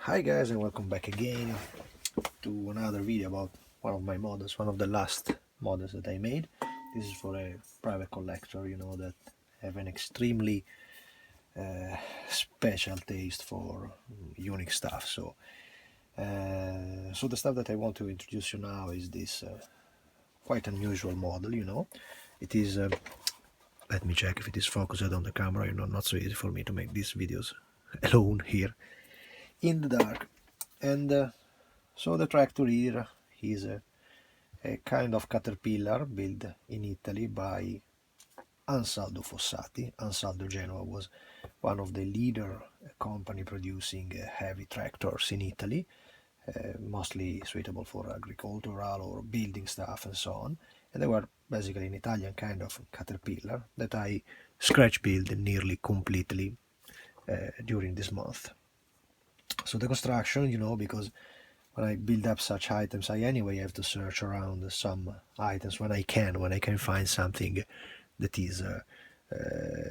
Hi guys, and welcome back again to another video about one of my models, one of the last models that I made. This is for a private collector, that have an extremely special taste for unique stuff. So the stuff that I want to introduce you now is this quite unusual model. It is, let me check if it is focused on the camera, not so easy for me to make these videos alone here in the dark. And so the tractor here is a kind of caterpillar built in Italy by Ansaldo Fossati. Ansaldo Genoa was one of the leader company producing heavy tractors in Italy, mostly suitable for agricultural or building stuff and so on. And they were basically an Italian kind of caterpillar that I scratch built nearly completely during this month. So the construction, because when I build up such items, I anyway have to search around some items when I can find something that is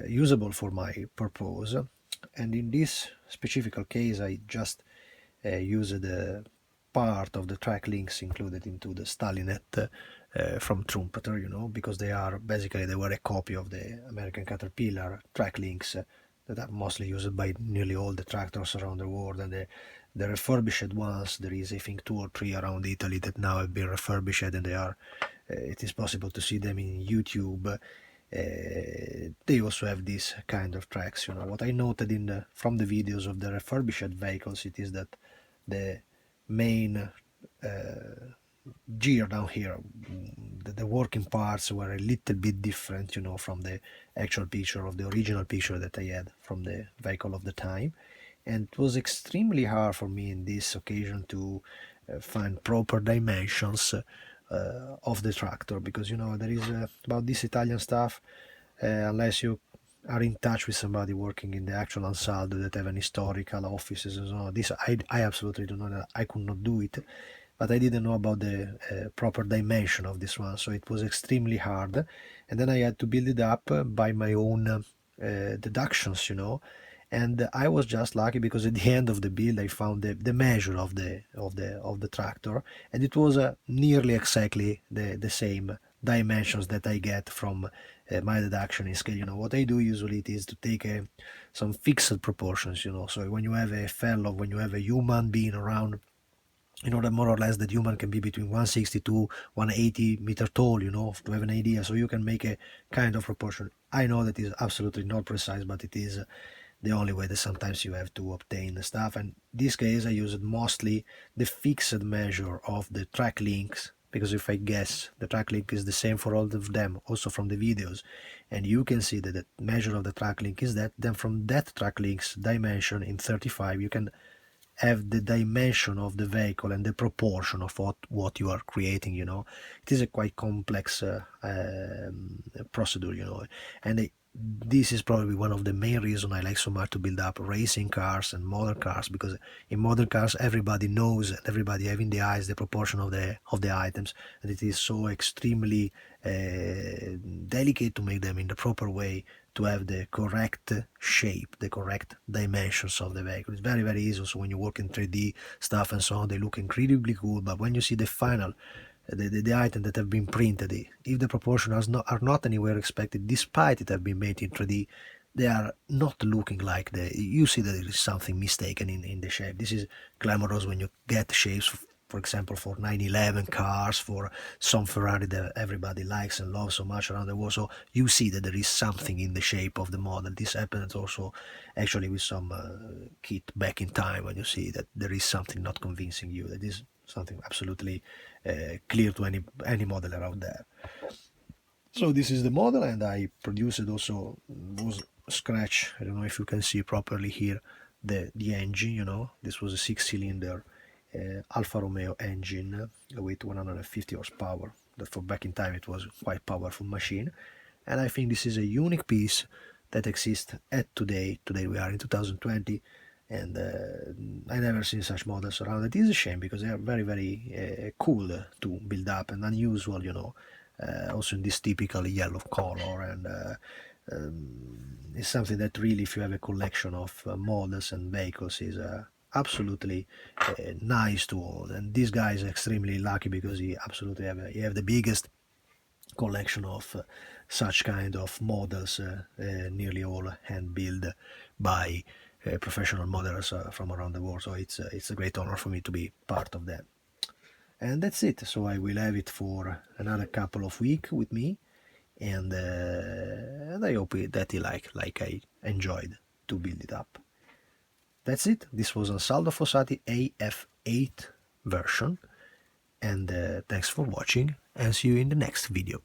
usable for my purpose. And in this specific case, I just used the part of the track links included into the Stalinet from Trumpeter, because they were a copy of the American Caterpillar track links that are mostly used by nearly all the tractors around the world. And the refurbished ones, there is I think 2 or 3 around Italy that now have been refurbished, and they are it is possible to see them in YouTube. They also have this kind of tracks. What I noted from the videos of the refurbished vehicles, it is that the main gear down here, the working parts were a little bit different, from the actual picture of the original picture that I had from the vehicle of the time. And it was extremely hard for me in this occasion to find proper dimensions of the tractor, because there is about this Italian stuff, unless you are in touch with somebody working in the actual Ansaldo that have an historical offices and so on. This I absolutely don't know, that I could not do it, but I didn't know about the proper dimension of this one, so it was extremely hard. And then I had to build it up by my own deductions, and I was just lucky because at the end of the build I found the measure of the tractor, and it was nearly exactly the same dimensions that I get from my deduction in scale. What I do usually it is to take some fixed proportions, so when you have a human being around, that more or less that human can be between 160 to 180 meter tall, to have an idea, so you can make a kind of proportion. I know that is absolutely not precise, but it is the only way that sometimes you have to obtain the stuff. And in this case I used mostly the fixed measure of the track links, because if I guess the track link is the same for all of them, also from the videos, and you can see that the measure of the track link is that, then from that track link's dimension in 35 you can have the dimension of the vehicle and the proportion of what you are creating. It is a quite complex procedure, and this is probably one of the main reasons I like so much to build up racing cars and modern cars, because in modern cars everybody knows and everybody have in the eyes the proportion of the items, and it is so extremely delicate to make them in the proper way, to have the correct shape, the correct dimensions of the vehicle. It's very, very easy. So when you work in 3D stuff and so on, they look incredibly cool, but when you see the final, the item that have been printed, if the proportions are not anywhere expected, despite it have been made in 3D, they are not looking like you see that there is something mistaken in the shape. This is glamorous when you get shapes, for example, for 911 cars, for some Ferrari that everybody likes and loves so much around the world. So you see that there is something in the shape of the model. This happens also actually with some kit back in time, when you see that there is something not convincing you. That is something absolutely clear to any modeler out there. So this is the model, and I produced also was scratch. I don't know if you can see properly here the engine. This was a 6-cylinder Alfa Romeo engine with 150 horsepower. That for back in time it was quite powerful machine, and I think this is a unique piece that exists at today. Today we are in 2020, and I never seen such models around. It is a shame because they are very, very cool to build up and unusual, also in this typical yellow color, and it's something that really, if you have a collection of models and vehicles, is absolutely nice to own. And this guy is extremely lucky because he absolutely have the biggest collection of such kind of models, nearly all hand built by professional modelers from around the world. So it's a great honor for me to be part of that. And that's it. So I will have it for another couple of weeks with me, and I hope that you like I enjoyed to build it up. That's it. This was Ansaldo Fossati AF8 version, and thanks for watching, and see you in the next video.